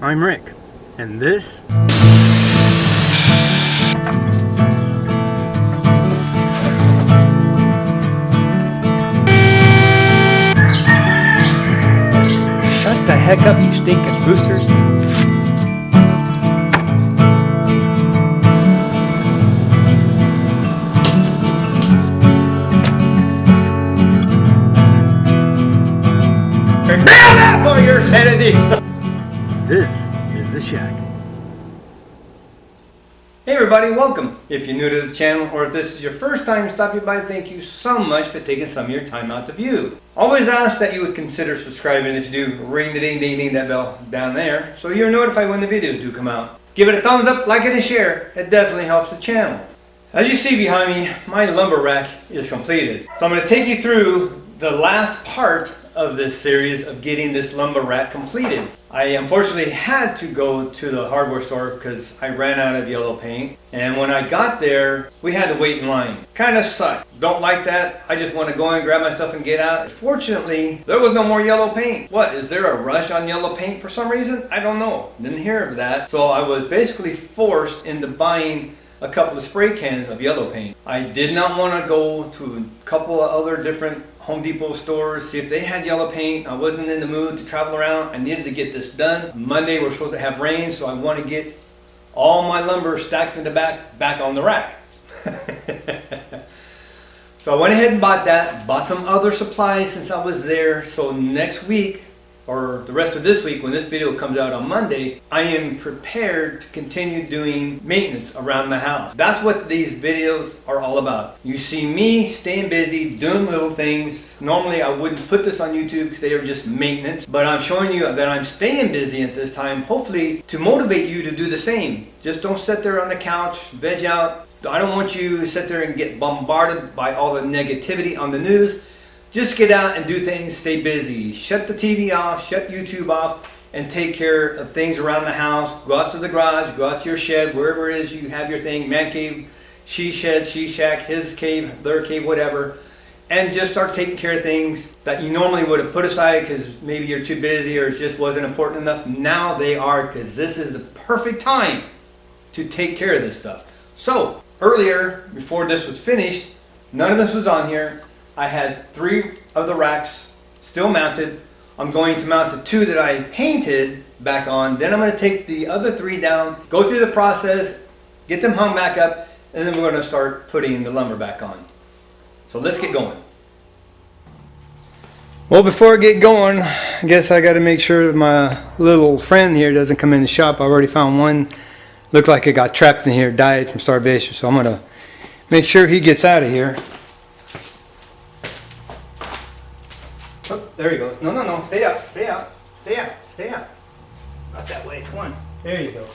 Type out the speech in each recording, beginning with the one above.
I'm Rick, and this Shut the heck up, you stinking boosters. Now that for your sanity. this is the shack. Hey everybody, welcome. If you're new to the channel or if this is your first time stopping by, thank you so much for taking some of your time out to view. Always ask that you would consider subscribing. If you do, ring the ding ding ding that bell down there so you're notified when the videos do come out. Give it a thumbs up, like it and share. It definitely helps the channel. As you see behind me, my lumber rack is completed. So I'm going to take you through the last part of this series of getting this lumber rack completed. I unfortunately had to go to the hardware store because I ran out of yellow paint, and when I got there we had to wait in line. Kind of sucked. Don't like that. I just want to go in, grab my stuff and get out. Fortunately there was no more yellow paint. What, is there a rush on yellow paint for some reason? I don't know. Didn't hear of that. So I was basically forced into buying a couple of spray cans of yellow paint. I did not want to go to a couple of other different Home Depot stores, see if they had yellow paint. I wasn't in the mood to travel around. I needed to get this done. Monday we're supposed to have rain, so I want to get all my lumber stacked in the back on the rack. So I went ahead and bought that, bought some other supplies since I was there, so next week, or the rest of this week when this video comes out on Monday, I am prepared to continue doing maintenance around the house. That's what these videos are all about. You see me staying busy, doing little things. Normally I wouldn't put this on YouTube because they are just maintenance, but I'm showing you that I'm staying busy at this time, hopefully to motivate you to do the same. Just don't sit there on the couch, veg out. I don't want you to sit there and get bombarded by all the negativity on the news. Just get out and do things, stay busy. Shut the TV off, shut YouTube off, and take care of things around the house. Go out to the garage, go out to your shed, wherever it is you have your thing, man cave, she shed, she shack, his cave, their cave, whatever. And just start taking care of things that you normally would have put aside because maybe you're too busy or it just wasn't important enough. Now they are, because this is the perfect time to take care of this stuff. So, earlier, before this was finished, none of this was on here. I had 3 of the racks still mounted. I'm going to mount the 2 that I painted back on. Then I'm going to take the other 3 down, go through the process, get them hung back up, and then we're going to start putting the lumber back on. So let's get going. Well, before I get going, I guess I got to make sure my little friend here doesn't come in the shop. I already found one. Looked like it got trapped in here, died from starvation. So I'm going to make sure he gets out of here. Oh, there he goes. No. Stay out. Stay out. Stay out. Stay out. Not that way. Come on. There you go.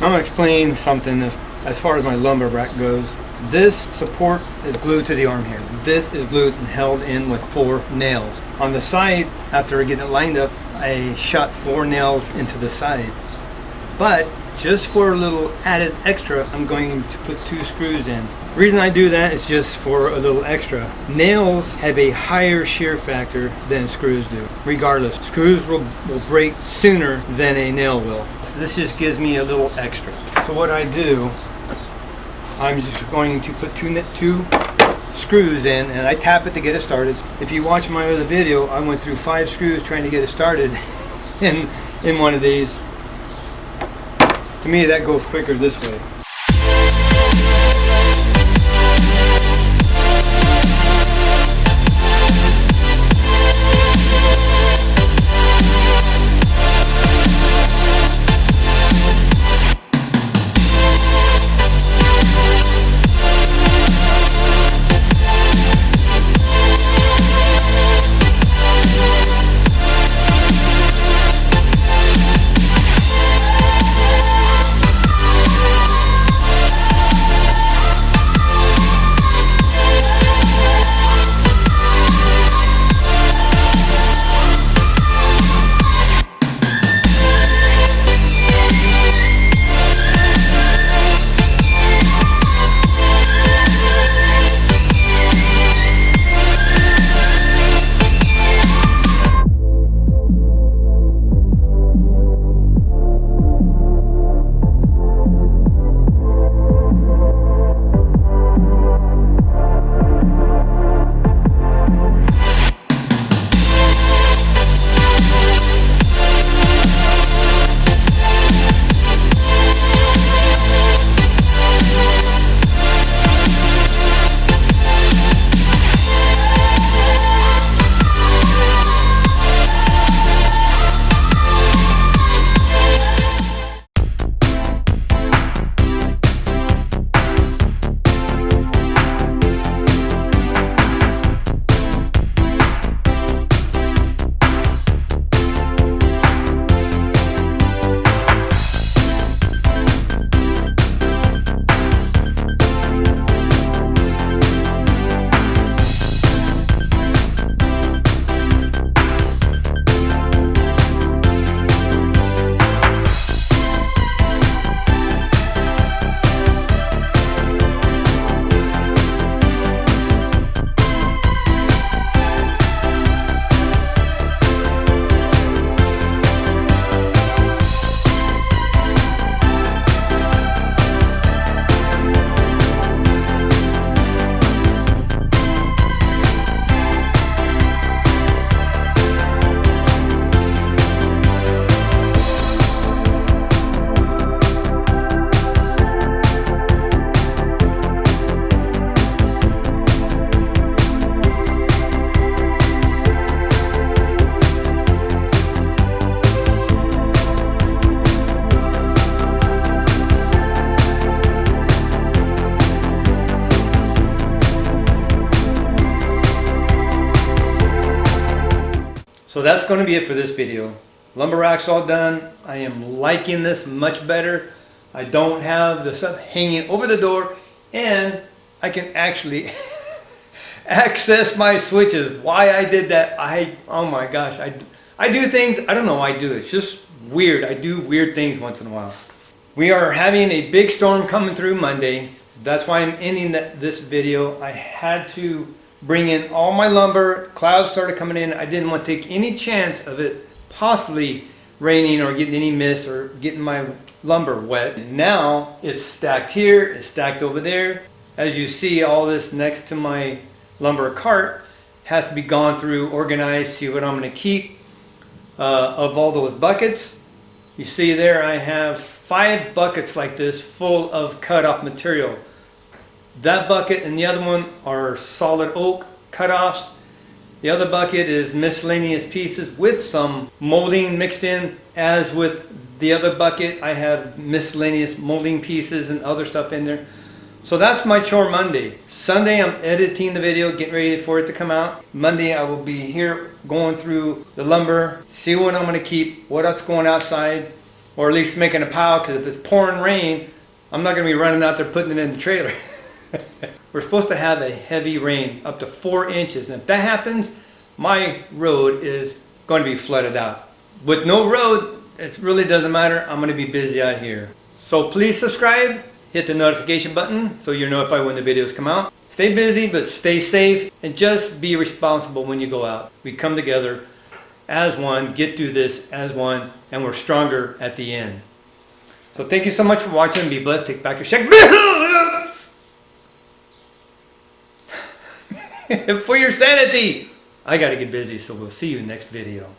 I'm going to explain something as far as my lumber rack goes. This support is glued to the arm here. This is glued and held in with 4 nails. On the side, after I get it lined up, I shot 4 nails into the side. But just for a little added extra, I'm going to put 2 screws in. The reason I do that is just for a little extra. Nails have a higher shear factor than screws do. Regardless, screws will break sooner than a nail will. So this just gives me a little extra. So what I do, I'm just going to put 2 screws in, and I tap it to get it started. If you watch my other video, I went through 5 screws trying to get it started in one of these. To me, that goes quicker this way. So that's going to be it for this video. Lumber rack's all done. I am liking this much better. I don't have the stuff hanging over the door, and I can actually access my switches. Why I did that, oh my gosh, I do things, I don't know why I do it. It's just weird. I do weird things once in a while. We are having a big storm coming through Monday. That's why I'm ending this video. I had to bring in all my lumber. Clouds started coming in. I didn't want to take any chance of it possibly raining or getting any mist or getting my lumber wet. Now it's stacked here, it's stacked over there. As you see, all this next to my lumber cart has to be gone through, organized, see what I'm going to keep. Of all those buckets, you see there I have 5 buckets like this full of cut off material. That bucket and the other one are solid oak cut-offs. The other bucket is miscellaneous pieces with some molding mixed in. As with the other bucket, I have miscellaneous molding pieces and other stuff in there. So that's my chore Monday. Sunday I'm editing the video, getting ready for it to come out. Monday I will be here going through the lumber, see what I'm going to keep, what else going outside, or at least making a pile, because if it's pouring rain, I'm not going to be running out there putting it in the trailer. We're supposed to have a heavy rain, up to 4 inches. And if that happens, my road is going to be flooded out. With no road, it really doesn't matter. I'm going to be busy out here. So please subscribe, hit the notification button so you're notified when the videos come out. Stay busy, but stay safe, and just be responsible when you go out. We come together as one, get through this as one, and we're stronger at the end. So thank you so much for watching. Be blessed. Take back your check. For your sanity. I got to get busy, so we'll see you next video.